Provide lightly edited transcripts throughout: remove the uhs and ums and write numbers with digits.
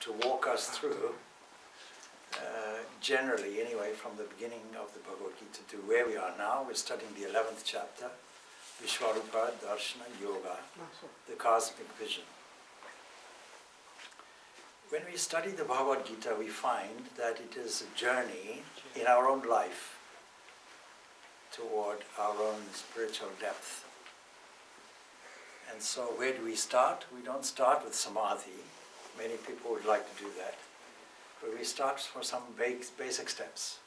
to walk us through, generally anyway, from the beginning of the Bhagavad Gita to where we are now. We're studying the 11th chapter, Vishwarupa Darshana Yoga, the cosmic vision. When we study the Bhagavad Gita, we find that it is a journey in our own life toward our own spiritual depth. And so where do we start? We don't start with samadhi. Many people would like to do that. But we start for some basic steps.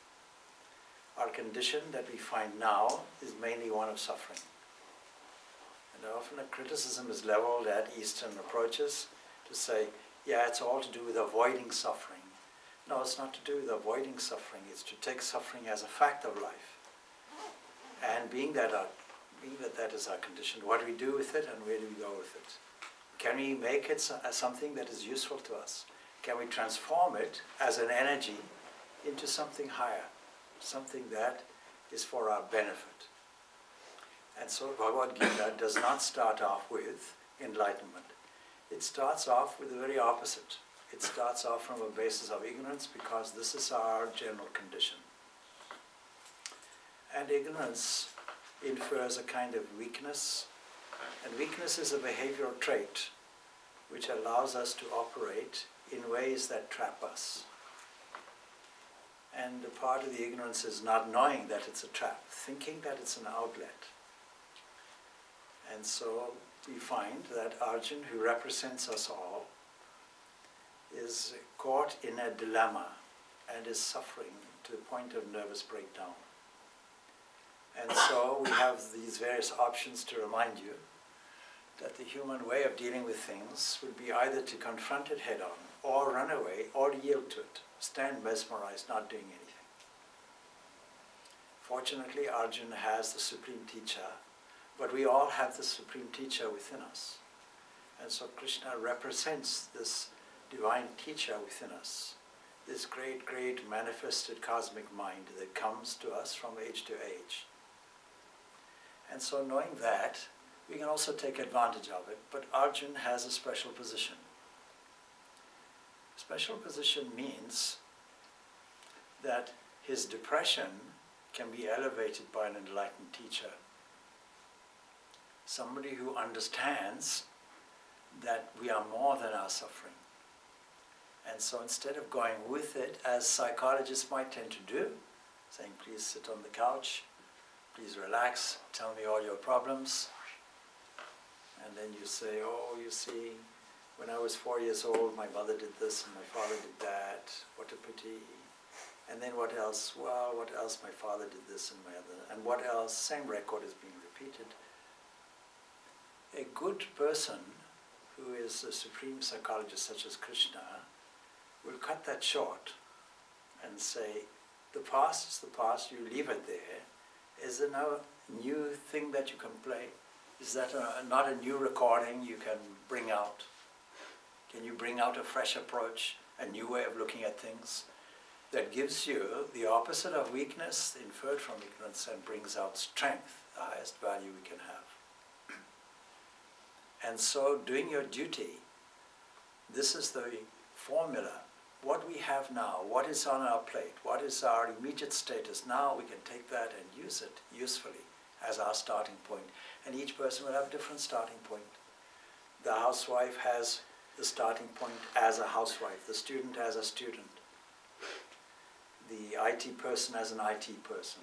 Our condition that we find now is mainly one of suffering. And often a criticism is leveled at Eastern approaches to say, yeah, it's all to do with avoiding suffering. No, it's not to do with avoiding suffering. It's to take suffering as a fact of life. And being that that is our condition, what do we do with it and where do we go with it? Can we make it as something that is useful to us? Can we transform it as an energy into something higher, something that is for our benefit? And so Bhagavad Gita does not start off with enlightenment. It starts off with the very opposite. It starts off from a basis of ignorance because this is our general condition. And ignorance infers a kind of weakness, and weakness is a behavioral trait which allows us to operate in ways that trap us. And a part of the ignorance is not knowing that it's a trap, thinking that it's an outlet. And so we find that Arjuna, who represents us all, is caught in a dilemma and is suffering to the point of nervous breakdown. And so we have these various options to remind you that the human way of dealing with things would be either to confront it head-on, or run away, or yield to it, stand mesmerized, not doing anything. Fortunately, Arjuna has the Supreme Teacher, but we all have the Supreme Teacher within us. And so Krishna represents this divine teacher within us, this great, great manifested cosmic mind that comes to us from age to age. And so knowing that, we can also take advantage of it, but Arjuna has a special position. Special position means that his depression can be elevated by an enlightened teacher. Somebody who understands that we are more than our suffering. And so instead of going with it, as psychologists might tend to do, saying, please sit on the couch, please relax, tell me all your problems. And then you say, oh, you see, when I was 4 years old, my mother did this and my father did that. What a pity. And then what else? Well, what else? My father did this and my other. And what else? Same record is being repeated. A good person who is a supreme psychologist such as Krishna will cut that short and say, the past is the past, you leave it there. Is there no new thing that you can play? Is that not a new recording you can bring out? Can you bring out a fresh approach, a new way of looking at things that gives you the opposite of weakness, inferred from ignorance, and brings out strength, the highest value we can have? And so doing your duty, this is the formula. What we have now, what is on our plate, what is our immediate status, now we can take that and use it usefully as our starting point. And each person will have a different starting point. The housewife has the starting point as a housewife, the student as a student, the IT person as an IT person,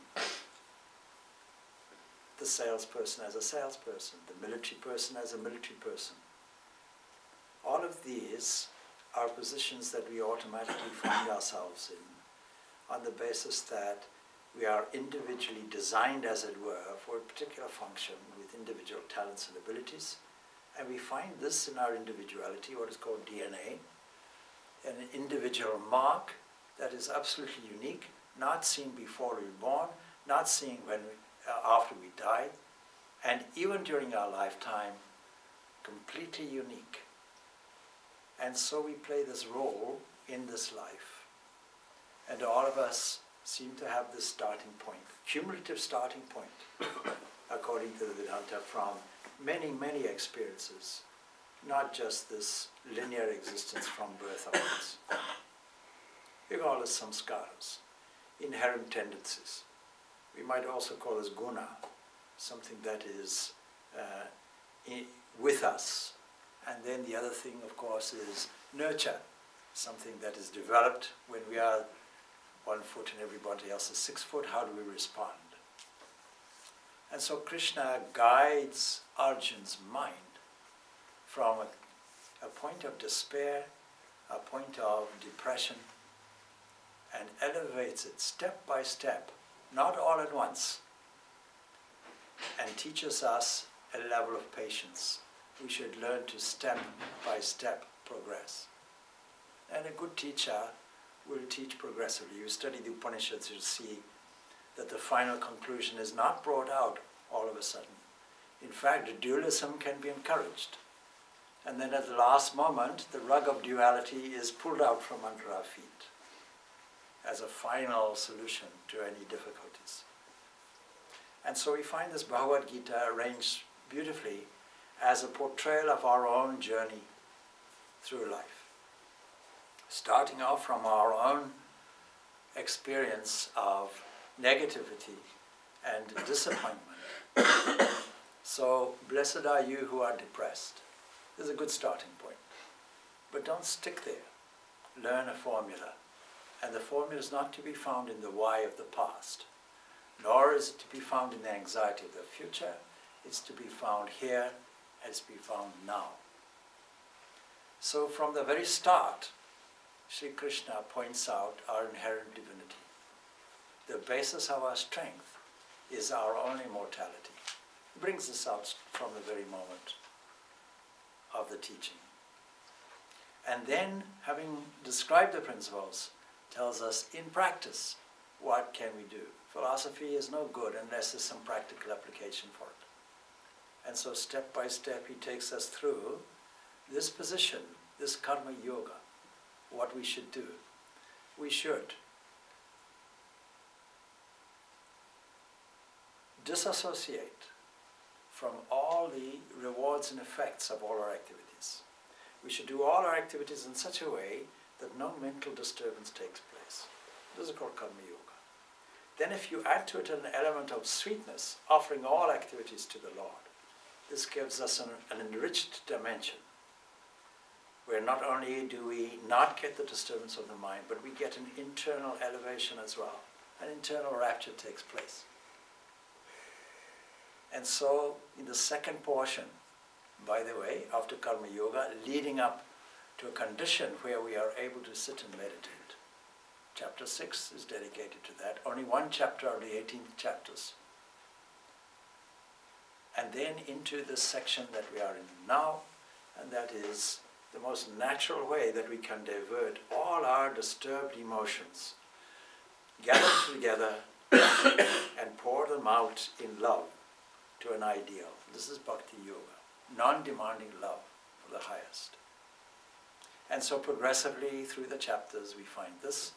the salesperson as a salesperson, the military person as a military person. All of these are positions that we automatically find ourselves in on the basis that we are individually designed, as it were, for a particular function with individual talents and abilities. And we find this in our individuality, what is called DNA, an individual mark that is absolutely unique, not seen before we were born, not seen when after we die, and even during our lifetime, completely unique. And so we play this role in this life. And all of us seem to have this starting point, cumulative starting point, according to the Vedanta, from many, many experiences, not just this linear existence from birth onwards. We call it samskaras, inherent tendencies. We might also call this guna, something that is with us. And then the other thing, of course, is nurture, something that is developed when we are 1 foot and everybody else is 6 foot. How do we respond? And so Krishna guides Arjun's mind from a point of despair, a point of depression, and elevates it step by step, not all at once, and teaches us a level of patience. We should learn to step by step progress. And a good teacher will teach progressively. You study the Upanishads, you'll see that the final conclusion is not brought out all of a sudden. In fact, the dualism can be encouraged. And then at the last moment, the rug of duality is pulled out from under our feet as a final solution to any difficulties. And so we find this Bhagavad Gita arranged beautifully as a portrayal of our own journey through life. Starting off from our own experience of negativity and disappointment. So, blessed are you who are depressed. This is a good starting point. But don't stick there. Learn a formula. And the formula is not to be found in the why of the past, nor is it to be found in the anxiety of the future. It's to be found here, and it's to be found now. So from the very start, Sri Krishna points out our inherent divinity. The basis of our strength is our own immortality. He brings this out from the very moment of the teaching. And then, having described the principles, tells us in practice, what can we do? Philosophy is no good unless there's some practical application for it. And so step by step he takes us through this position, this karma yoga, what we should do. We should disassociate from all the rewards and effects of all our activities. We should do all our activities in such a way that no mental disturbance takes place. This is called karma yoga. Then if you add to it an element of sweetness, offering all activities to the Lord, this gives us an enriched dimension, where not only do we not get the disturbance of the mind, but we get an internal elevation as well. An internal rapture takes place. And so, in the second portion, by the way, after karma yoga, leading up to a condition where we are able to sit and meditate. Chapter 6 is dedicated to that. Only one chapter of the 18 chapters. And then into the section that we are in now, and that is the most natural way that we can divert all our disturbed emotions, gather together and pour them out in love to an ideal. This is bhakti yoga, non-demanding love for the highest. And so progressively through the chapters we find this,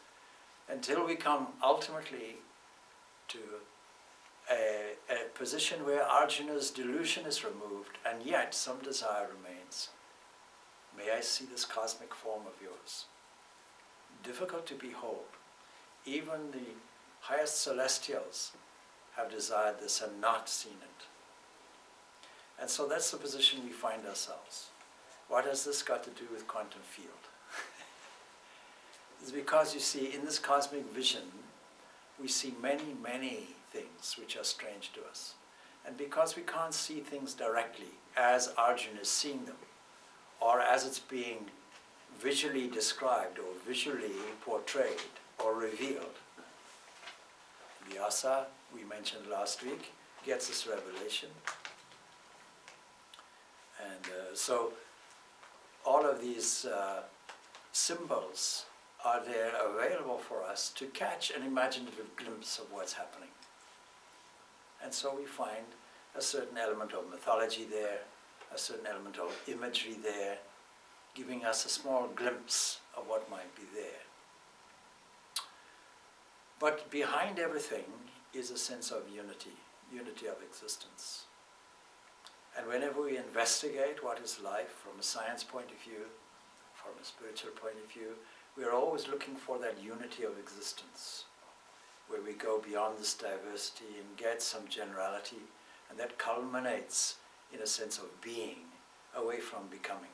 until we come ultimately to a position where Arjuna's delusion is removed and yet some desire remains. May I see this cosmic form of yours. Difficult to behold. Even the highest celestials have desired this and not seen it. And so that's the position we find ourselves. What has this got to do with quantum field? It's because, you see, in this cosmic vision, we see many, many things which are strange to us. And because we can't see things directly as Arjuna is seeing them, or as it's being visually described or visually portrayed or revealed, Vyasa, we mentioned last week, gets this revelation. And so all of these symbols are there available for us to catch an imaginative glimpse of what's happening. And so we find a certain element of mythology there, a certain element of imagery there, giving us a small glimpse of what might be there. But behind everything is a sense of unity, unity of existence. And whenever we investigate what is life from a science point of view, from a spiritual point of view, We are always looking for that unity of existence, where we go beyond this diversity and get some generality, and that culminates in a sense of being, away from becoming.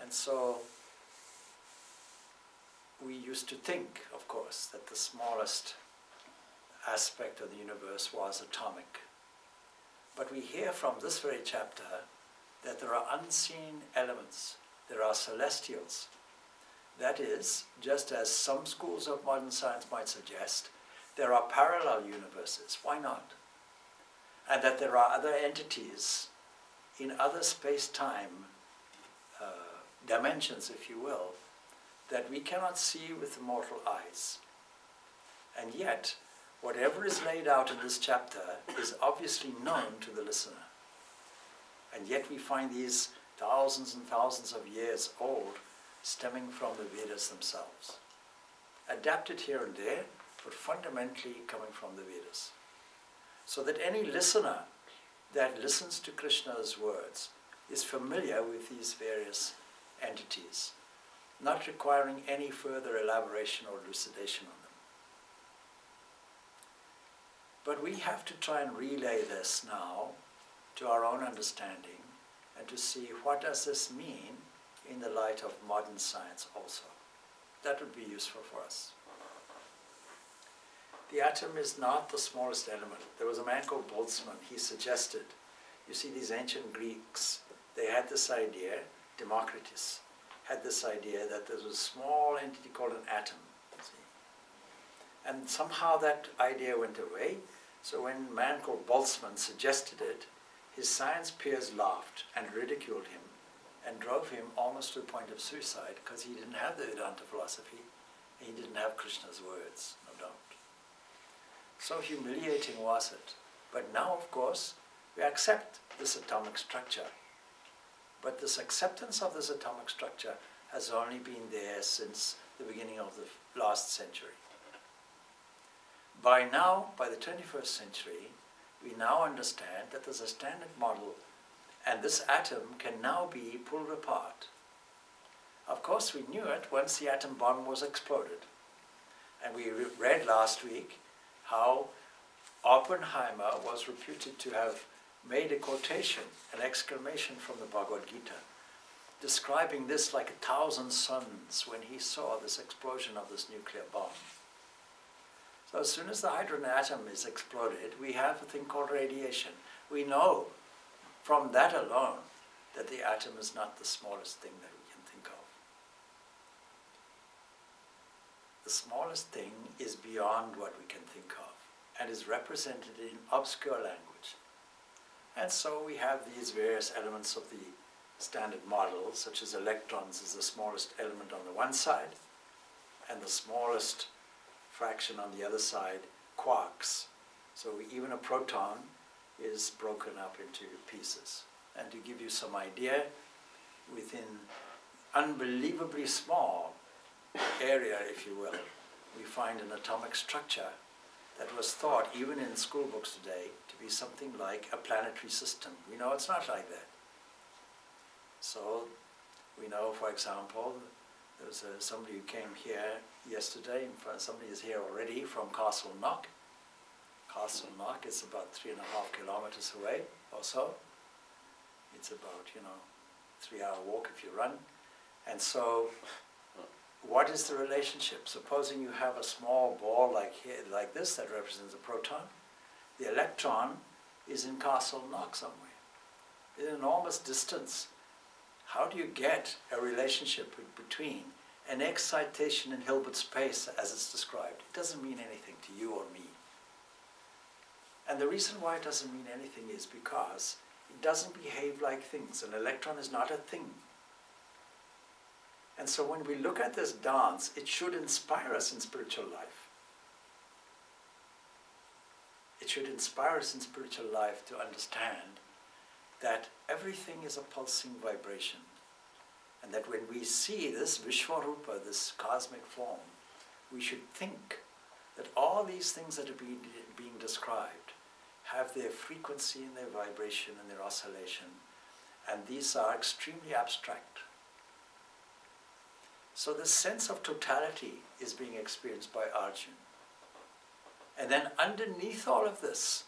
And so we used to think, of course, that the smallest aspect of the universe was atomic. But we hear from this very chapter that there are unseen elements, there are celestials. That is, just as some schools of modern science might suggest, there are parallel universes. Why not? And that there are other entities in other space-time dimensions, if you will, that we cannot see with the mortal eyes. And yet, whatever is laid out in this chapter is obviously known to the listener. And yet we find these thousands and thousands of years old, stemming from the Vedas themselves. Adapted here and there, but fundamentally coming from the Vedas. So that any listener that listens to Krishna's words is familiar with these various entities, not requiring any further elaboration or elucidation on them. But we have to try and relay this now to our own understanding and to see what does this mean in the light of modern science also. That would be useful for us. The atom is not the smallest element. There was a man called Boltzmann. He suggested, you see, these ancient Greeks, they had this idea, Democritus, had this idea that there was a small entity called an atom. See? And somehow that idea went away. So when a man called Boltzmann suggested it, his science peers laughed and ridiculed him and drove him almost to the point of suicide, because he didn't have the Vedanta philosophy, and he didn't have Krishna's words, no doubt. So humiliating was it. But now, of course, we accept this atomic structure. But this acceptance of this atomic structure has only been there since the beginning of the last century. By now, by the 21st century, we now understand that there's a standard model, and this atom can now be pulled apart. Of course, we knew it once the atom bomb was exploded. And we read last week how Oppenheimer was reputed to have made a quotation, an exclamation from the Bhagavad Gita, describing this like 1,000 suns when he saw this explosion of this nuclear bomb. So as soon as the hydrogen atom is exploded, we have a thing called radiation. We know from that alone that the atom is not the smallest thing that we can think of. The smallest thing is beyond what we can think of and is represented in obscure language. And so we have these various elements of the standard model, such as electrons is the smallest element on the one side, and the smallest fraction on the other side, quarks. So even a proton is broken up into pieces. And to give you some idea, within unbelievably small area, if you will, we find an atomic structure that was thought, even in school books today, to be something like a planetary system. We know it's not like that. So we know, for example, there was somebody who came here yesterday, somebody is here already from Castle Knock. Castle Knock is about 3.5 kilometers away or so. It's about, 3-hour walk if you run. And so what is the relationship? Supposing you have a small ball like this that represents a proton. The electron is in Castle Knock somewhere. It's an enormous distance. How do you get a relationship between an excitation in Hilbert space as it's described? It doesn't mean anything to you or me. And the reason why it doesn't mean anything is because it doesn't behave like things. An electron is not a thing. And so when we look at this dance, it should inspire us in spiritual life. It should inspire us in spiritual life to understand that everything is a pulsing vibration. And that when we see this Vishwarupa, this cosmic form, we should think that all these things that are being described have their frequency and their vibration and their oscillation. And these are extremely abstract. So the sense of totality is being experienced by Arjuna. And then underneath all of this,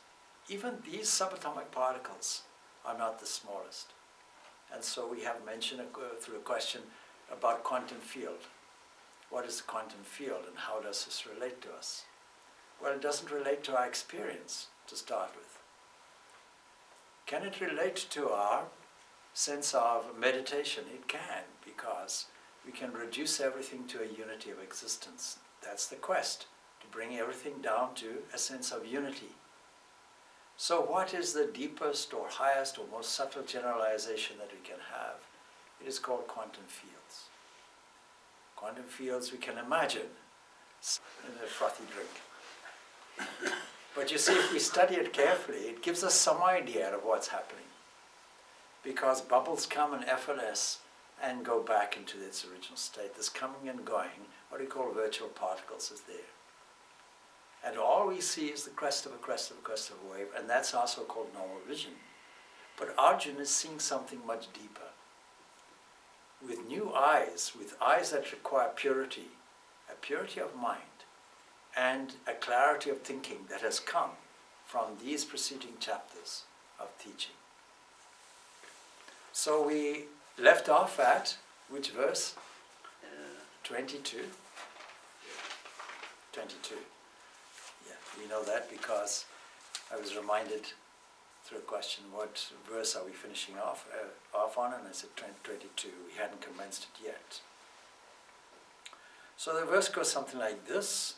even these subatomic particles are not the smallest. And so we have mentioned through a question about quantum field. What is the quantum field and how does this relate to us? Well, it doesn't relate to our experience to start with. Can it relate to our sense of meditation? It can, because we can reduce everything to a unity of existence. That's the quest, to bring everything down to a sense of unity. So what is the deepest or highest or most subtle generalization that we can have? It is called quantum fields. Quantum fields we can imagine in a frothy drink. But you see, if we study it carefully, it gives us some idea of what's happening. Because bubbles come and effervesce and go back into its original state. This coming and going, what we call virtual particles, is there. And all we see is the crest of a crest of a crest of a wave, and that's also called normal vision. But Arjuna is seeing something much deeper. With new eyes, with eyes that require purity, a purity of mind, and a clarity of thinking that has come from these preceding chapters of teaching. So we left off at which verse? 22? 22. Yeah, we know that because I was reminded through a question, what verse are we finishing off on? And I said 22. We hadn't commenced it yet. So the verse goes something like this.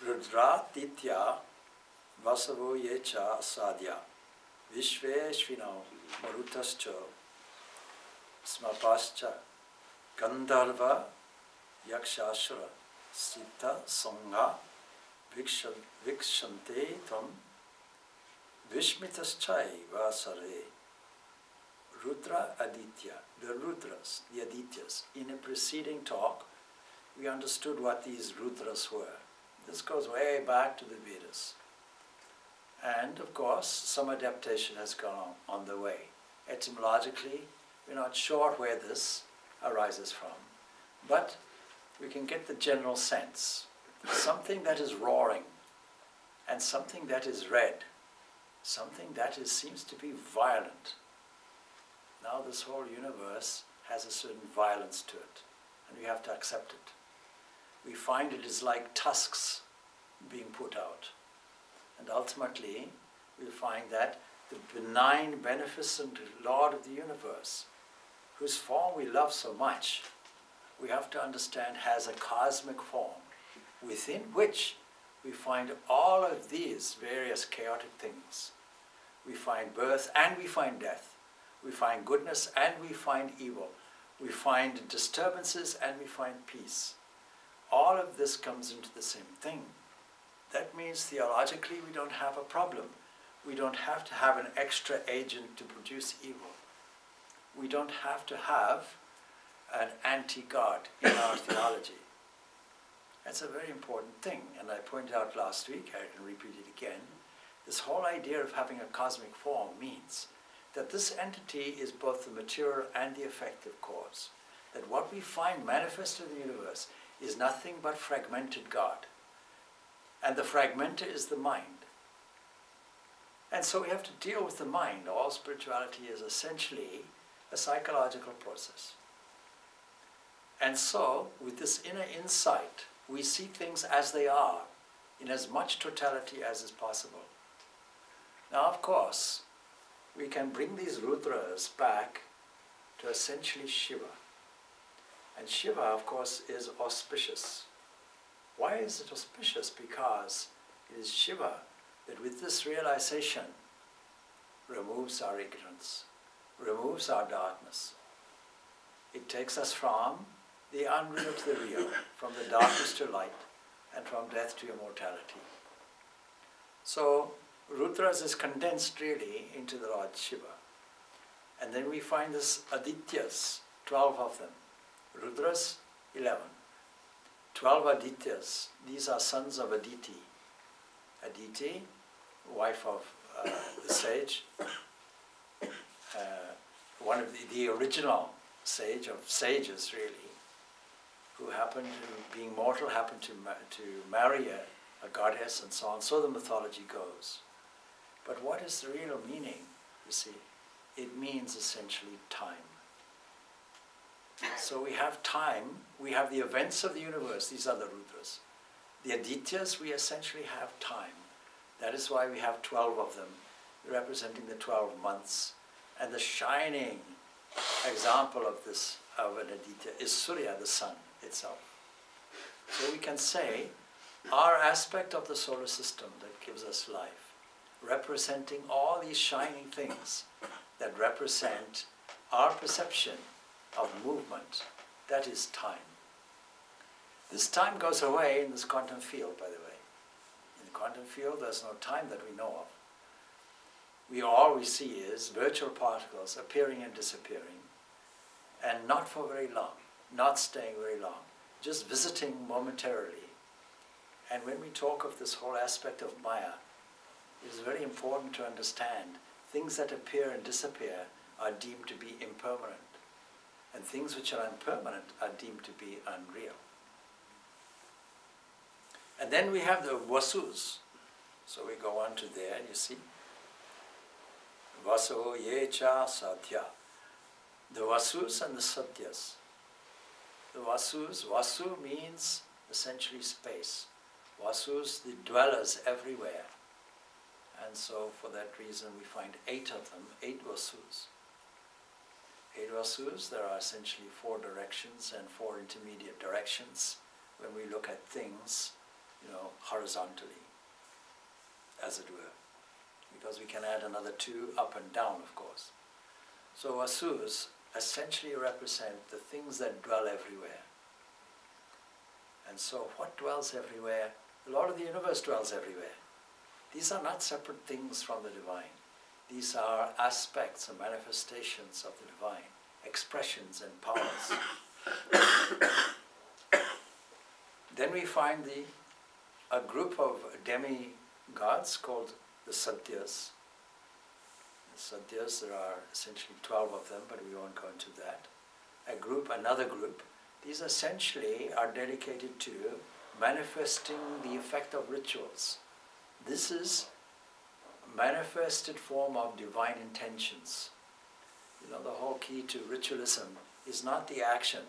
Rudra Titya Vasavo Yecha Sadhya Vishveshvino Marutascha Smapascha Gandharva Yakshashura Sita Sangha Vikshante Tam Vishmitaschai Vasare Rudra Aditya, the Rudras, the Adityas. In a preceding talk, we understood what these Rudras were. This goes way back to the Vedas. And of course, some adaptation has gone on the way. Etymologically, we're not sure where this arises from, but we can get the general sense. Something that is roaring, and something that is red, something that seems to be violent. Now this whole universe has a certain violence to it, and we have to accept it. We find it is like tusks being put out. And ultimately, we'll find that the benign, beneficent Lord of the universe, whose form we love so much, we have to understand has a cosmic form, within which we find all of these various chaotic things. We find birth and we find death. We find goodness and we find evil. We find disturbances and we find peace. All of this comes into the same thing. That means theologically we don't have a problem. We don't have to have an extra agent to produce evil. We don't have to have an anti-God in our theology. That's a very important thing, and I pointed out last week, I can repeat it again. This whole idea of having a cosmic form means that this entity is both the material and the effective cause. That what we find manifest in the universe is nothing but fragmented God. And the fragmenter is the mind. And so we have to deal with the mind. All spirituality is essentially a psychological process. And so, with this inner insight, we see things as they are, in as much totality as is possible. Now, of course, we can bring these Rudras back to essentially Shiva. And Shiva, of course, is auspicious. Why is it auspicious? Because it is Shiva that with this realization removes our ignorance, removes our darkness. It takes us from the unreal to the real, from the darkness to light, and from death to immortality. So, Rudras is condensed really into the Lord Shiva. And then we find this Adityas, 12 of them. Rudras, 11. 12 Adityas, these are sons of Aditi. Aditi, wife of the sage, one of the original sage of sages really, who happened to, being mortal, happened to marry a goddess and so on. So the mythology goes. But what is the real meaning, you see? It means essentially time. So we have time, we have the events of the universe, these are the Rudras. The Adityas, we essentially have time. That is why we have 12 of them, representing the 12 months. And the shining example of this, of an Aditya, is Surya, the sun itself. So we can say, our aspect of the solar system that gives us life, representing all these shining things that represent our perception of movement, that is time. This time goes away in this quantum field, by the way. In the quantum field, there's no time that we know of. All we see is virtual particles appearing and disappearing, and not for very long, not staying very long, just visiting momentarily. And when we talk of this whole aspect of Maya, it is very important to understand things that appear and disappear are deemed to be impermanent, and things which are impermanent are deemed to be unreal. And then we have the Vasus. So we go on to there, you see. Vaso Yecha Sadhya. The Vasus and the Satyas. The Vasus, Vasu means essentially space. Vasus, the dwellers everywhere. And so for that reason we find 8 of them, 8 Vasus. 8 Vasus, there are essentially 4 directions and 4 intermediate directions when we look at things, horizontally, as it were. Because we can add another 2 up and down, of course. So Vasus essentially represent the things that dwell everywhere. And so what dwells everywhere? The Lord of the universe dwells everywhere. These are not separate things from the divine. These are aspects and manifestations of the divine, expressions and powers. Then we find a group of demigods called the Satyas. The Satyas, there are essentially 12 of them, but we won't go into that. Another group. These essentially are dedicated to manifesting the effect of rituals. This is a manifested form of divine intentions. The whole key to ritualism is not the action.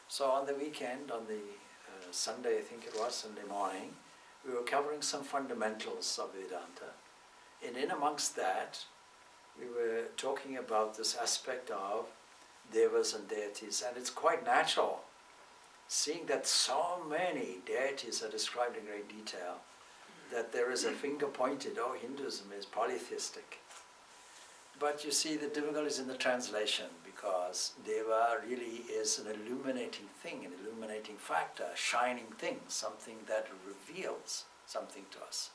So on the weekend, on the Sunday, I think it was, Sunday morning, we were covering some fundamentals of Vedanta. And in amongst that, we were talking about this aspect of devas and deities. And it's quite natural, seeing that so many deities are described in great detail, that there is a finger pointed, Hinduism is polytheistic. But you see, the difficulty is in the translation, because Deva really is an illuminating thing, an illuminating factor, a shining thing, something that reveals something to us.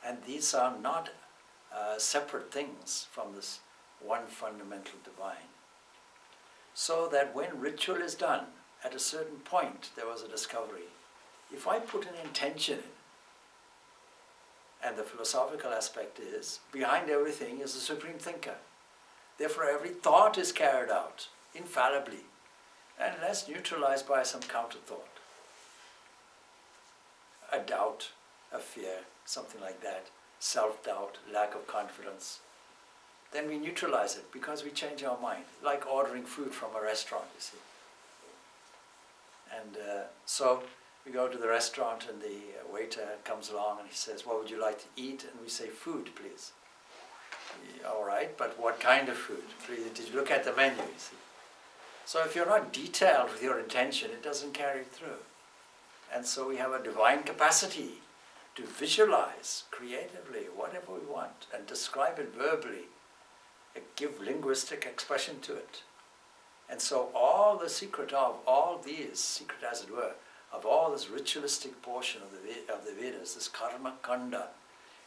And these are not separate things from this one fundamental divine. So that when ritual is done, at a certain point there was a discovery. If I put an intention in, and the philosophical aspect is, behind everything is the supreme thinker. Therefore every thought is carried out, infallibly, unless neutralized by some counter-thought. A doubt, a fear, something like that, self-doubt, lack of confidence. Then we neutralize it because we change our mind, like ordering food from a restaurant, you see. And so we go to the restaurant and the waiter comes along and he says, "What would you like to eat?" And we say, "Food, please." All right, but what kind of food? Did you look at the menu, you see? So if you're not detailed with your intention, it doesn't carry through. And so we have a divine capacity to visualize creatively whatever we want and describe it verbally, give linguistic expression to it. And so all the secret of all these, secret as it were, of all this ritualistic portion of the Vedas, this karma kanda,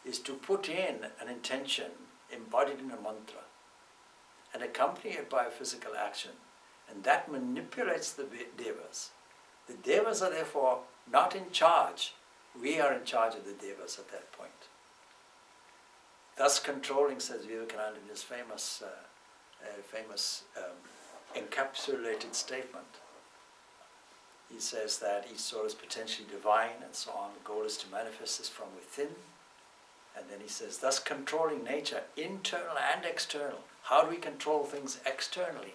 is to put in an intention embodied in a mantra and accompany it by a physical action. And that manipulates the devas. The devas are therefore not in charge. We are in charge of the devas at that point. Thus controlling, says Vivekananda in his famous encapsulated statement. He says that each soul is potentially divine and so on. The goal is to manifest this from within. And then he says, thus controlling nature, internal and external. How do we control things externally?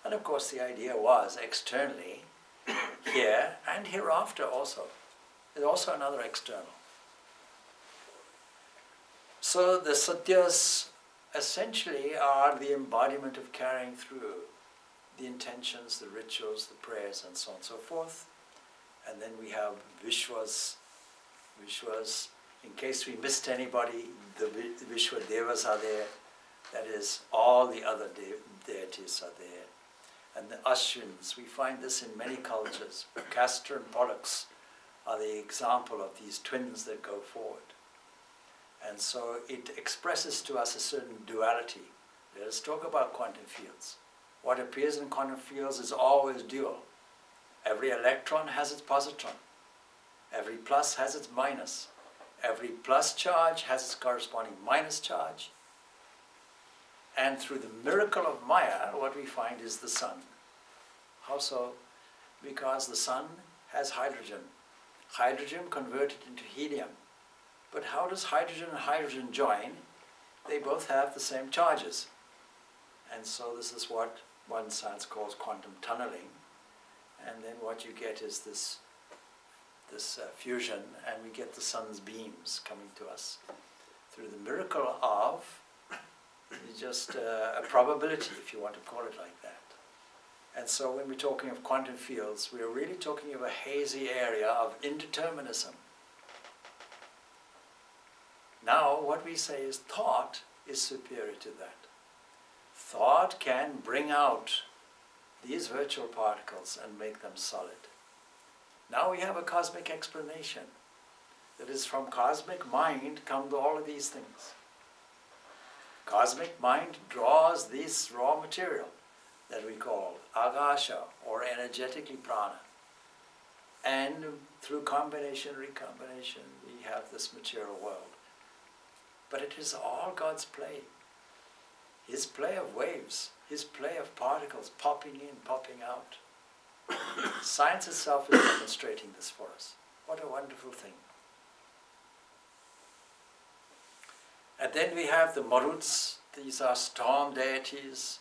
And of course the idea was externally, here and hereafter also. There's also another external. So the satyas essentially are the embodiment of carrying through the intentions, the rituals, the prayers, and so on and so forth. And then we have Vishwas. Vishwas, in case we missed anybody, the Vishwa Devas are there. That is, all the other deities are there. And the Ashwins, we find this in many cultures. Castor and Pollux are the example of these twins that go forward. And so it expresses to us a certain duality. Let us talk about quantum fields. What appears in quantum fields is always dual. Every electron has its positron. Every plus has its minus. Every plus charge has its corresponding minus charge. And through the miracle of Maya, what we find is the sun. How so? Because the sun has hydrogen. Hydrogen converted into helium. But how does hydrogen and hydrogen join? They both have the same charges. And so this is what one science calls quantum tunneling. And then what you get is this fusion, and we get the sun's beams coming to us through the miracle of just a probability, if you want to call it like that. And so when we're talking of quantum fields, we're really talking of a hazy area of indeterminism. Now, what we say is thought is superior to that. Thought can bring out these virtual particles and make them solid. Now we have a cosmic explanation. That is, from cosmic mind come all of these things. Cosmic mind draws this raw material that we call agasha, or energetically prana. And through combination, recombination, we have this material world. But it is all God's play. His play of waves, His play of particles popping in, popping out. Science itself is demonstrating this for us. What a wonderful thing. And then we have the Maruts. These are storm deities.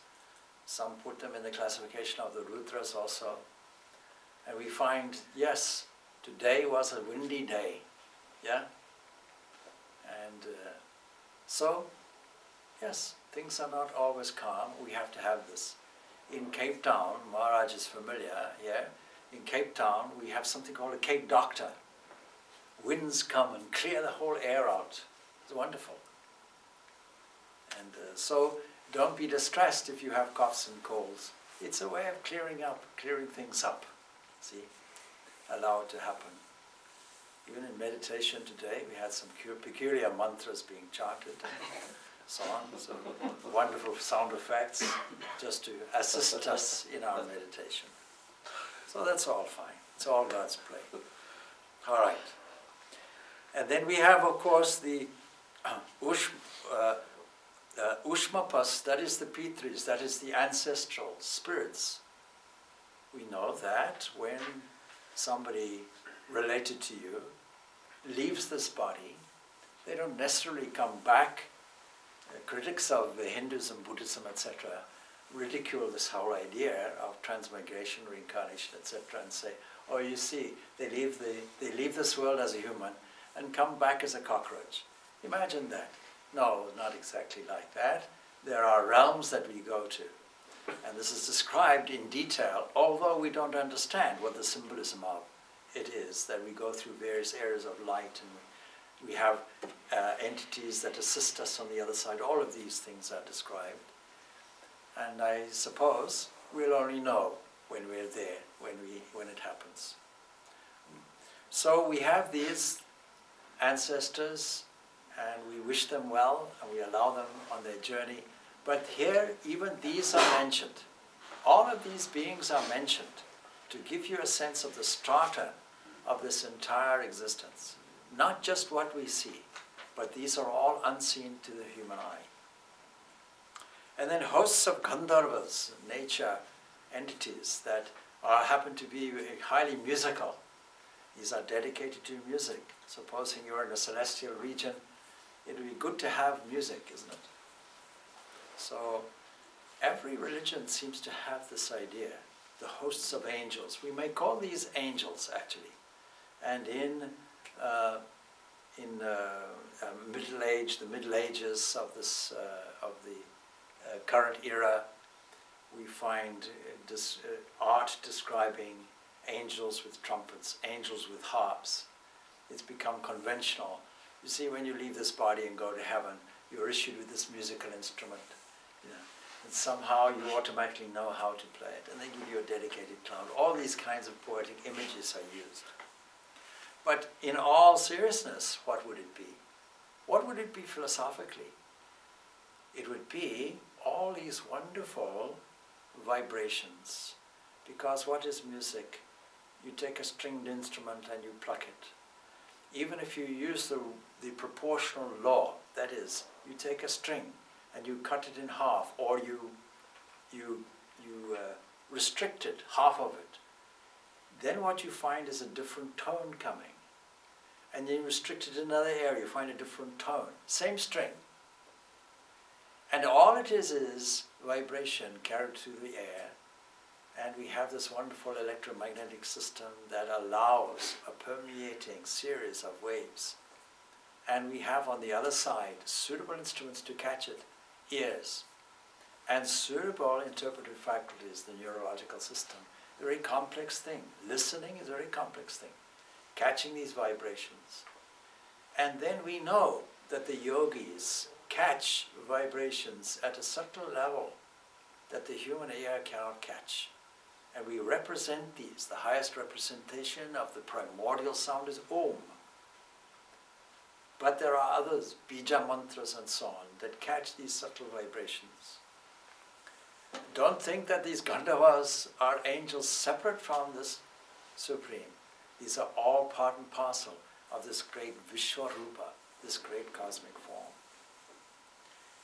Some put them in the classification of the Rudras also. And we find, yes, today was a windy day. Yeah? And so, yes, things are not always calm. We have to have this. In Cape Town, Maharaj is familiar, yeah? In Cape Town, we have something called a Cape Doctor. Winds come and clear the whole air out. It's wonderful. And so, don't be distressed if you have coughs and colds. It's a way of clearing things up. See? Allow it to happen. Even in meditation today, we had some peculiar mantras being chanted and so on. So wonderful sound effects just to assist us in our meditation. So that's all fine. It's all God's play. All right. And then we have, of course, the Ushmapas, that is the Pitris, that is the ancestral spirits. We know that when somebody related to you leaves this body, they don't necessarily come back. Critics of Hinduism, Buddhism, etc. ridicule this whole idea of transmigration, reincarnation, etc. and say, oh, you see, they leave this world as a human and come back as a cockroach. Imagine that. No, not exactly like that. There are realms that we go to. And this is described in detail, although we don't understand what the symbolism of it is, that we go through various areas of light, and we have entities that assist us on the other side. All of these things are described. And I suppose we'll only know when we're there, when it happens. So we have these ancestors, and we wish them well, and we allow them on their journey. But here, even these are mentioned. All of these beings are mentioned to give you a sense of the strata of this entire existence. Not just what we see, but these are all unseen to the human eye. And then hosts of Gandharvas, nature entities that happen to be highly musical. These are dedicated to music. Supposing you're in a celestial region, it would be good to have music, isn't it? So every religion seems to have this idea, the hosts of angels. We may call these angels, actually. And in the Middle Ages of this current era, we find art describing angels with trumpets, angels with harps. It's become conventional. You see, when you leave this body and go to heaven, you're issued with this musical instrument. And somehow you automatically know how to play it, and they give you a dedicated cloud. All these kinds of poetic images are used. But in all seriousness, what would it be? What would it be philosophically? It would be all these wonderful vibrations. Because what is music? You take a stringed instrument and you pluck it. Even if you use the proportional law, that is, you take a string and you cut it in half, or you restrict it, half of it, then what you find is a different tone coming. And then you restrict it in another area, you find a different tone. Same string. And all it is vibration carried through the air, and we have this wonderful electromagnetic system that allows a permeating series of waves. And we have on the other side suitable instruments to catch it, ears, and suitable interpretive faculties, the neurological system. A very complex thing. Listening is a very complex thing. Catching these vibrations. And then we know that the yogis catch vibrations at a subtle level that the human ear cannot catch. And we represent these. The highest representation of the primordial sound is Om. But there are others, bija mantras and so on, that catch these subtle vibrations. Don't think that these Gandharvas are angels separate from this Supreme. These are all part and parcel of this great Vishwarupa, this great cosmic form.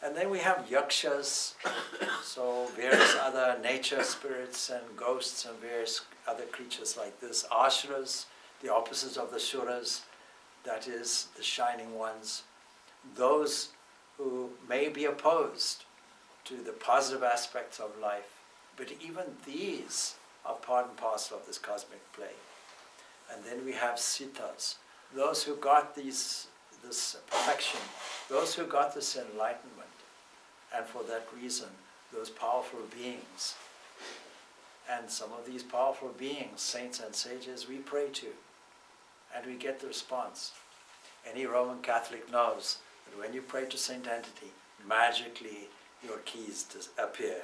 And then we have yakshas, so various other nature spirits and ghosts and various other creatures like this. Asuras, the opposites of the Suras, that is, the shining ones. Those who may be opposed to the positive aspects of life, but even these are part and parcel of this cosmic play. And then we have siddhas, those who got this perfection, those who got this enlightenment, and for that reason, those powerful beings. And some of these powerful beings, saints and sages, we pray to, and we get the response. Any Roman Catholic knows that when you pray to Saint Entity, magically your keys appear.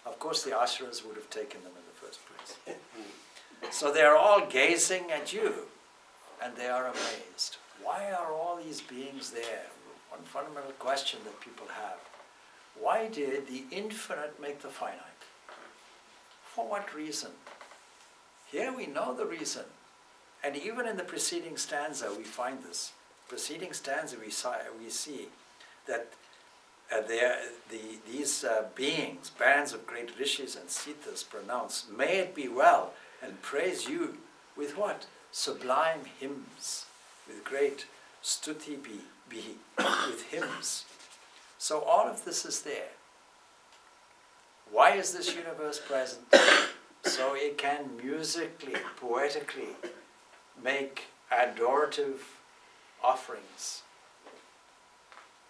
Of course, the Asuras would have taken them in the first place. So they are all gazing at you, and they are amazed. Why are all these beings there? One fundamental question that people have. Why did the infinite make the finite? For what reason? Here we know the reason. And even in the preceding stanza we find this. Preceding stanza we see that these beings, bands of great rishis and siddhas pronounce, may it be well, and praise you with what? Sublime hymns, with great stuti bihi, with hymns. So all of this is there. Why is this universe present? So it can musically, poetically make adorative offerings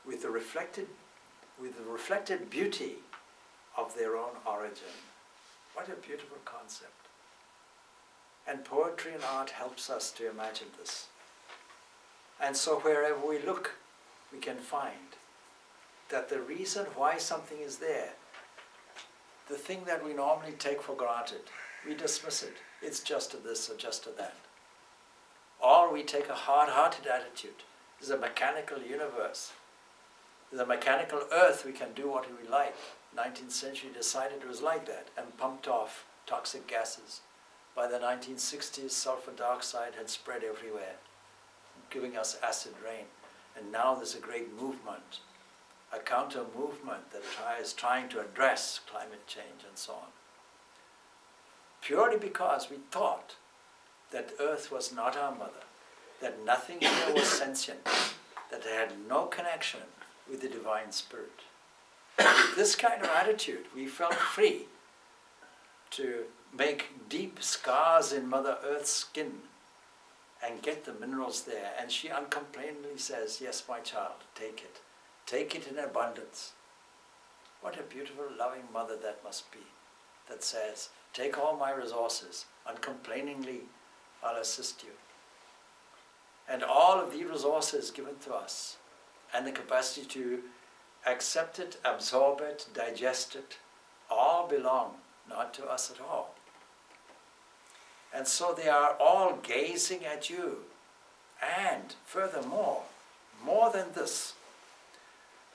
with the reflected beauty of their own origin. What a beautiful concept. And poetry and art helps us to imagine this. And so wherever we look, we can find that the reason why something is there, the thing that we normally take for granted, we dismiss it. It's just a this or just a that. Or we take a hard-hearted attitude. This is a mechanical universe. This is a mechanical earth, we can do what we like. 19th century decided it was like that and pumped off toxic gases. By the 1960s, sulfur dioxide had spread everywhere, giving us acid rain. And now there's a great movement a counter movement that is trying to address climate change and so on. Purely because we thought that Earth was not our mother, that nothing here was sentient, that it had no connection with the Divine Spirit. With this kind of attitude, we felt free to make deep scars in Mother Earth's skin and get the minerals there. And she uncomplainingly says, yes, my child, take it. Take it in abundance. What a beautiful, loving mother that must be, that says, take all my resources, uncomplainingly I'll assist you. And all of the resources given to us, and the capacity to accept it, absorb it, digest it, all belong not to us at all. And so they are all gazing at you. And furthermore, more than this,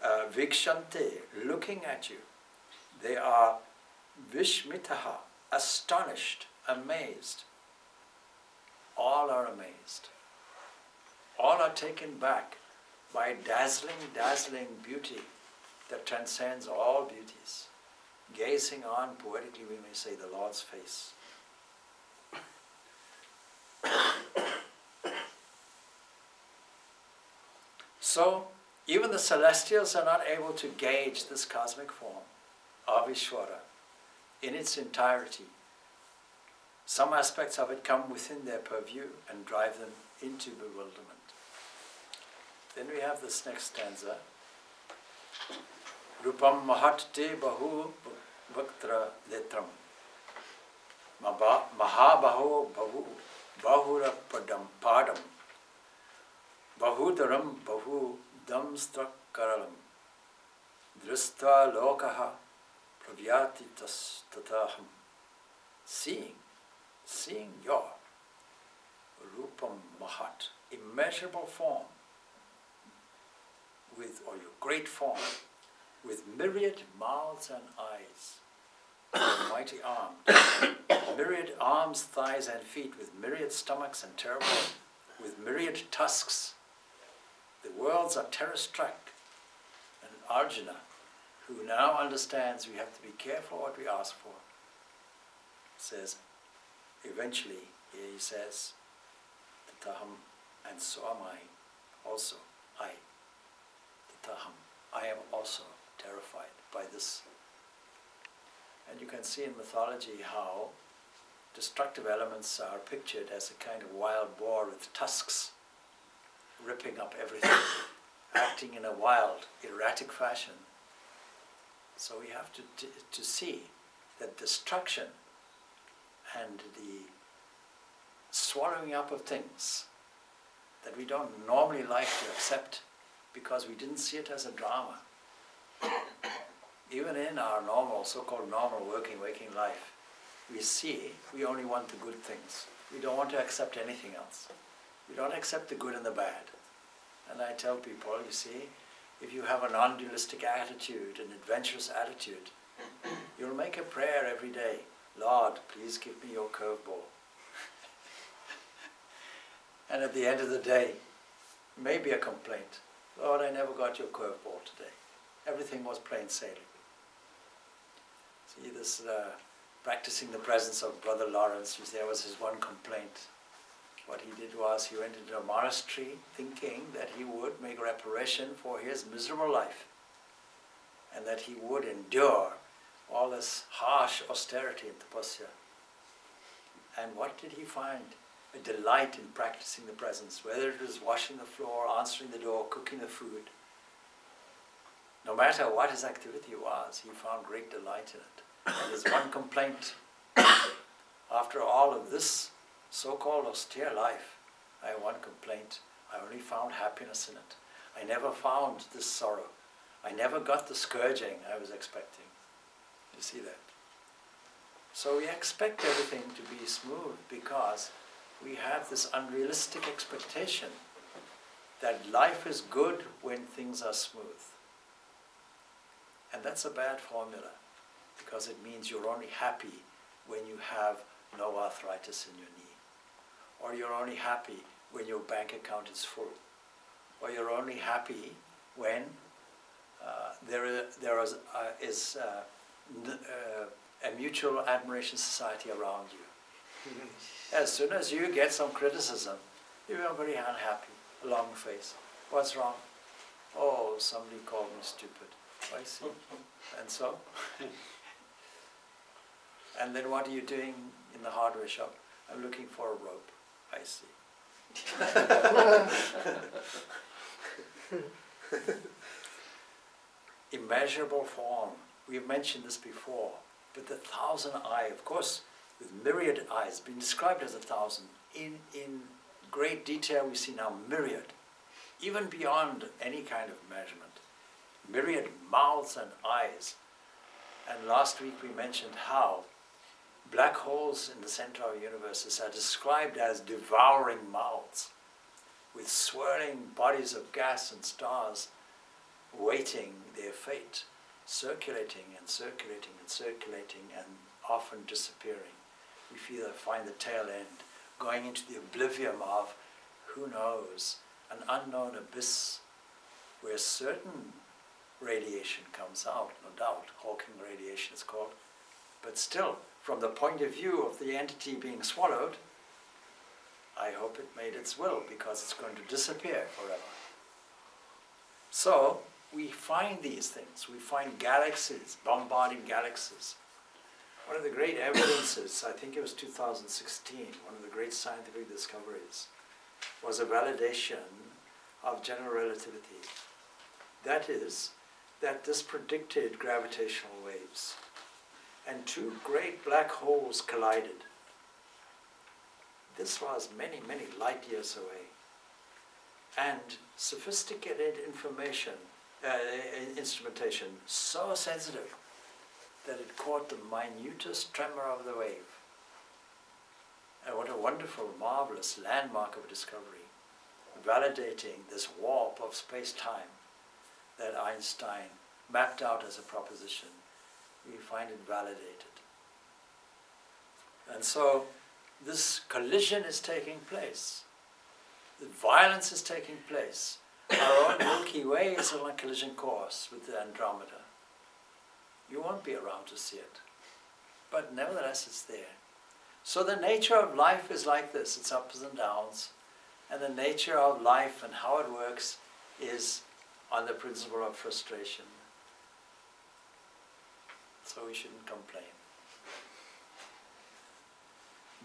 vikshante, looking at you, they are vishmitaha, astonished, amazed. All are amazed. All are taken back by dazzling, dazzling beauty that transcends all beauties, gazing on, poetically we may say, the Lord's face. So, even the celestials are not able to gauge this cosmic form of Ishvara in its entirety. Some aspects of it come within their purview and drive them into bewilderment. Then we have this next stanza. Rupam mahatte bahu vaktra letram mahabaho bahu bahura padam bahudaram bahu damstrakaralam drista lokaha pravyati tataham. Seeing your rupam mahat, immeasurable form, or your great form, with myriad mouths and eyes, your mighty arms, myriad arms, thighs and feet, with myriad stomachs and terrible, with myriad tusks. The worlds are terror-struck. And Arjuna, who now understands we have to be careful what we ask for, says, eventually, here he says, Tataham, and so am I, also, I. Tataham, I am also terrified by this. And you can see in mythology how destructive elements are pictured as a kind of wild boar with tusks, ripping up everything, acting in a wild, erratic fashion. So we have to see that destruction and the swallowing up of things that we don't normally like to accept because we didn't see it as a drama. Even in our normal, so-called normal waking life, we only want the good things. We don't want to accept anything else. We don't accept the good and the bad. And I tell people, you see, if you have a non-dualistic attitude, an adventurous attitude, you'll make a prayer every day. Lord, please give me your curveball. And at the end of the day, maybe a complaint. Lord, I never got your curveball today. Everything was plain sailing. See, this practicing the presence of Brother Lawrence, there was his one complaint. What he did was he went into a monastery thinking that he would make reparation for his miserable life and that he would endure all this harsh austerity in tapasya. And what did he find? A delight in practicing the presence, whether it was washing the floor, answering the door, cooking the food. No matter what his activity was, he found great delight in it. And his one complaint, after all of this so-called austere life, I have one complaint. I only found happiness in it. I never found this sorrow. I never got the scourging I was expecting. You see that? So we expect everything to be smooth because we have this unrealistic expectation that life is good when things are smooth. And that's a bad formula because it means you're only happy when you have no arthritis in your knee. Or you're only happy when your bank account is full. Or you're only happy when there is a mutual admiration society around you. As soon as you get some criticism, you are very unhappy, long face. What's wrong? Oh, somebody called me stupid. I see. And so? And then what are you doing in the hardware shop? I'm looking for a rope. I see. Immeasurable form. We've mentioned this before, but the 1,000 eye, of course, with myriad eyes, been described as 1,000. In great detail, we see now myriad, even beyond any kind of measurement. Myriad mouths and eyes. And last week we mentioned how black holes in the center of universes are described as devouring mouths, with swirling bodies of gas and stars waiting their fate, circulating and circulating and circulating and often disappearing. We find the tail end, going into the oblivion of, who knows, an unknown abyss where certain radiation comes out, no doubt. Hawking radiation is called. But still, from the point of view of the entity being swallowed, I hope it made its will, because it's going to disappear forever. So, we find these things. We find galaxies, bombarding galaxies. One of the great evidences, I think it was 2016, one of the great scientific discoveries, was a validation of general relativity. That is, that this predicted gravitational waves. And two great black holes collided. This was many, many light years away. And sophisticated instrumentation, so sensitive that it caught the minutest tremor of the wave. And what a wonderful, marvelous landmark of discovery, validating this warp of space-time that Einstein mapped out as a proposition. We find it validated. And so this collision is taking place. The violence is taking place. Our own Milky Way is on a collision course with the Andromeda. You won't be around to see it. But nevertheless, it's there. So the nature of life is like this. It's ups and downs. And the nature of life and how it works is on the principle of frustration. So we shouldn't complain.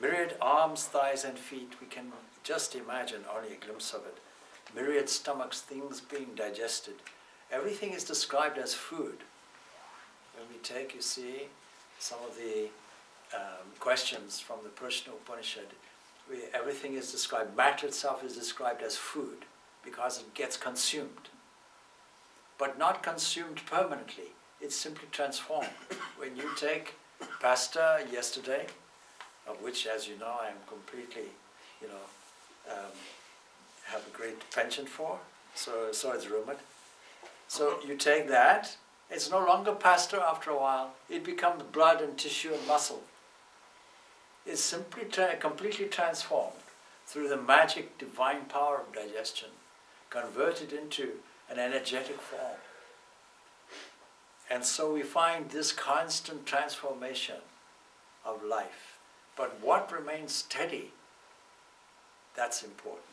Myriad arms, thighs and feet, we can just imagine only a glimpse of it. Myriad stomachs, things being digested. Everything is described as food. When we take, you see, some of the questions from the Prashna Upanishad, everything is described, matter itself is described as food because it gets consumed. But not consumed permanently, it's simply transformed. When you take pasta yesterday, of which, as you know, I am completely, have a great penchant for, so it's rumored. So you take that, it's no longer pasta after a while, it becomes blood and tissue and muscle. It's simply completely transformed through the magic divine power of digestion, converted into an energetic form. And so we find this constant transformation of life. But what remains steady, that's important.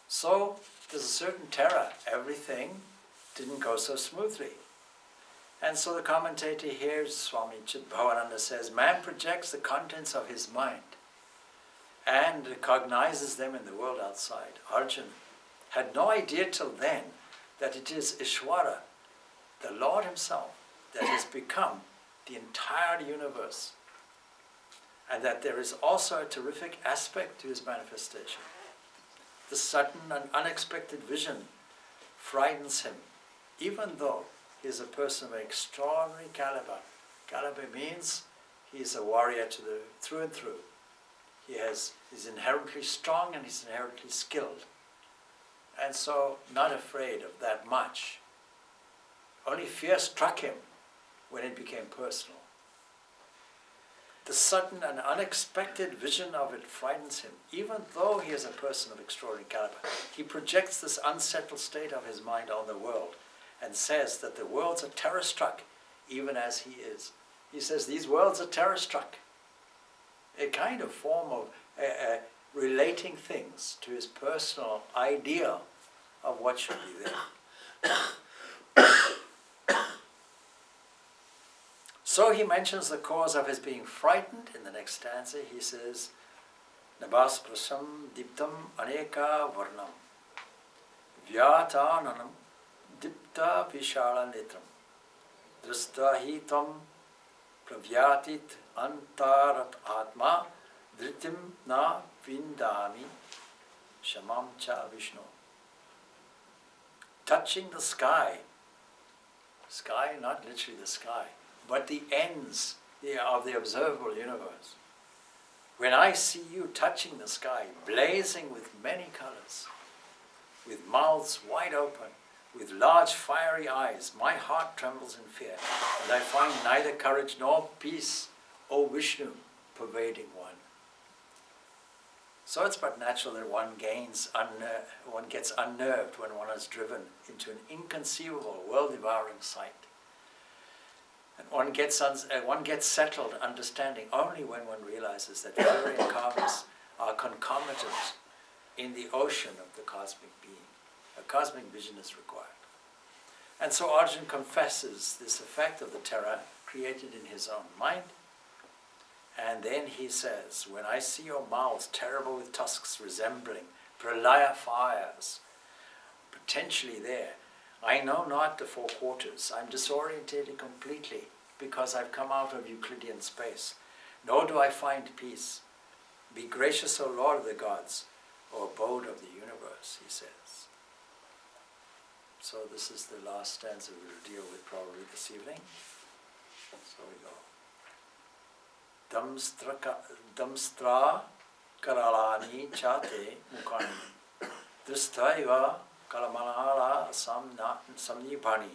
So there's a certain terror. Everything didn't go so smoothly. And so the commentator here, Swami Bhagavad says, man projects the contents of his mind and recognizes them in the world outside. Arjuna had no idea till then that it is Ishvara, the Lord himself, that has become the entire universe, and that there is also a terrific aspect to his manifestation. The sudden and unexpected vision frightens him, even though he is a person of extraordinary caliber. Caliber means he is a warrior through and through. He's inherently strong and he's inherently skilled. And so not afraid of that much. Only fear struck him when it became personal. The sudden and unexpected vision of it frightens him. Even though he is a person of extraordinary caliber, he projects this unsettled state of his mind on the world and says that the worlds are terror-struck, even as he is. He says these worlds are terror-struck. A kind of form of relating things to his personal idea of what should be there. So he mentions the cause of his being frightened. In the next stanza he says, Nabhasprasam diptam aneka varnam vyatananam dipta vishala netram drashtahi tam pravyatit antarat atma dhritim na vindami shamam cha Vishnu. Touching the sky, not literally the sky, but the ends of the observable universe. When I see you touching the sky, blazing with many colors, with mouths wide open, with large fiery eyes, my heart trembles in fear, and I find neither courage nor peace, O Vishnu, pervading one. So it's but natural that one gets unnerved when one is driven into an inconceivable, world-devouring sight. And one gets settled understanding only when one realizes that fury and calmness are concomitant in the ocean of the cosmic being. A cosmic vision is required. And so Arjuna confesses this effect of the terror created in his own mind. And then he says, when I see your mouths terrible with tusks resembling pralaya fires, potentially there, I know not the four quarters. I'm disorientated completely because I've come out of Euclidean space. Nor do I find peace. Be gracious, O Lord of the gods, O abode of the universe, he says. So this is the last stanza we'll deal with probably this evening. So we go. Damstra karalani chate mukani dristaiva kalamanala samnibhani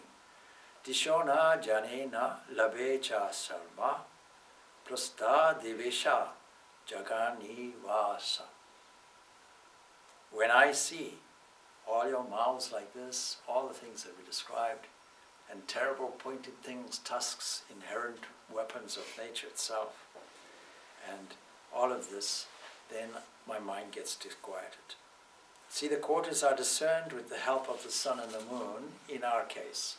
dishona janena labecha sarva prasta devesha jagani vasa. When I see all your mouths like this, all the things that we described, and terrible pointed things, tusks, inherent weapons of nature itself, and all of this, then my mind gets disquieted. See, the quarters are discerned with the help of the sun and the moon, in our case.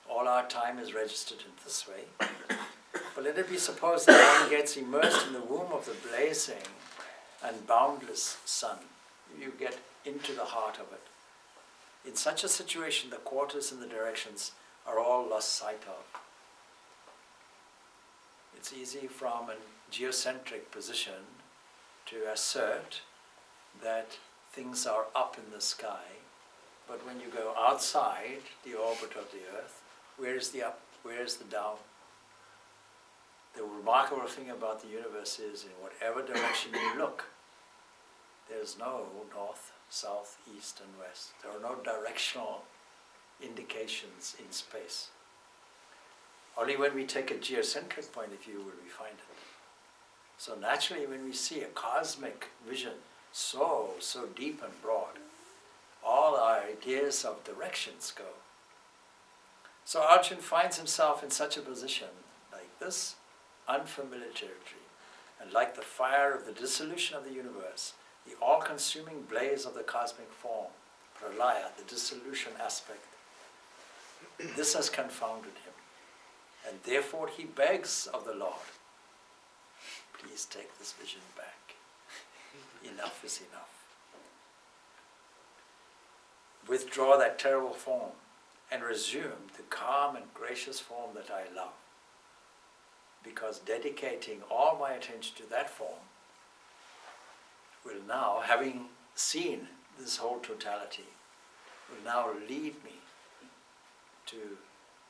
All our time is registered in this way. But let it be supposed that one gets immersed in the womb of the blazing and boundless sun. You get into the heart of it. In such a situation, the quarters and the directions are all lost sight of. It's easy from a geocentric position to assert that things are up in the sky, but when you go outside the orbit of the earth, where is the up, where is the down? The remarkable thing about the universe is, in whatever direction you look, there's no north, south, east and west. There are no directional indications in space. Only when we take a geocentric point of view will we find it. So naturally, when we see a cosmic vision so deep and broad, all our ideas of directions go. So Arjuna finds himself in such a position like this, unfamiliar territory, and like the fire of the dissolution of the universe, the all-consuming blaze of the cosmic form, pralaya, the dissolution aspect, this has confounded him. And therefore he begs of the Lord, please take this vision back. Enough is enough. Withdraw that terrible form and resume the calm and gracious form that I love. Because dedicating all my attention to that form will now, having seen this whole totality, will now lead me to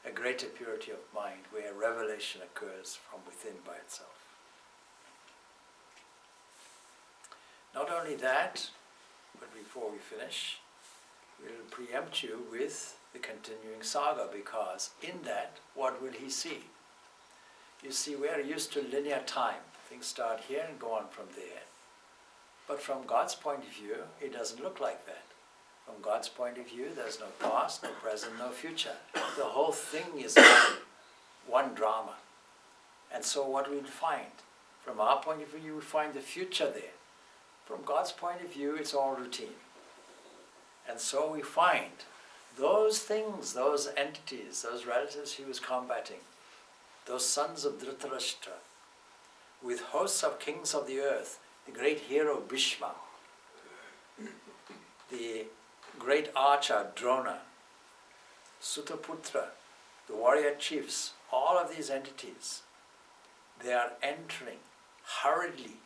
a greater purity of mind where revelation occurs from within by itself. Not only that, but before we finish, we'll preempt you with the continuing saga, because in that, what will he see? You see, we are used to linear time. Things start here and go on from there. But from God's point of view, it doesn't look like that. From God's point of view, there's no past, no present, no future. The whole thing is one drama. And so what we'll find, from our point of view, we find the future there. From God's point of view, it's all routine. And so we find those things, those entities, those relatives he was combating, those sons of Dhritarashtra, with hosts of kings of the earth, the great hero Bhishma, the great archer Drona, Sutaputra, the warrior chiefs, all of these entities, they are entering hurriedly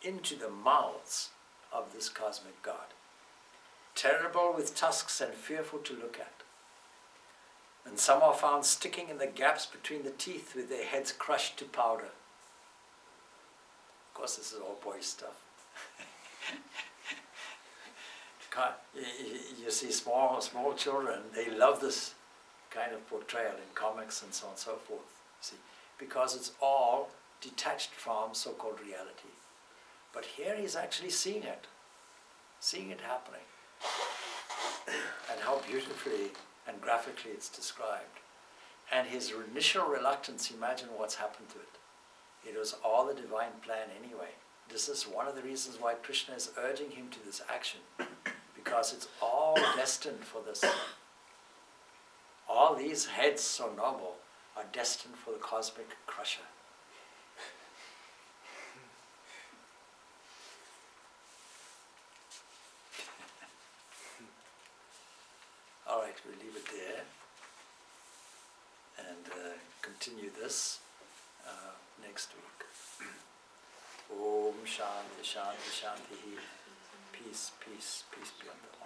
into the mouths of this cosmic God. Terrible with tusks and fearful to look at. And some are found sticking in the gaps between the teeth with their heads crushed to powder. Of course, this is all boy stuff. You see small children, they love this kind of portrayal in comics and so on and so forth. See, because it's all detached from so-called reality. But here he's actually seeing it happening. And how beautifully and graphically it's described. And his initial reluctance, imagine what's happened to it. It was all the divine plan anyway. This is one of the reasons why Krishna is urging him to this action, because it's all destined for this. All these heads so noble are destined for the cosmic crusher. All right, we'll leave it there and continue this next week. Om Shanti Shanti Shanti. Peace, peace, peace be on the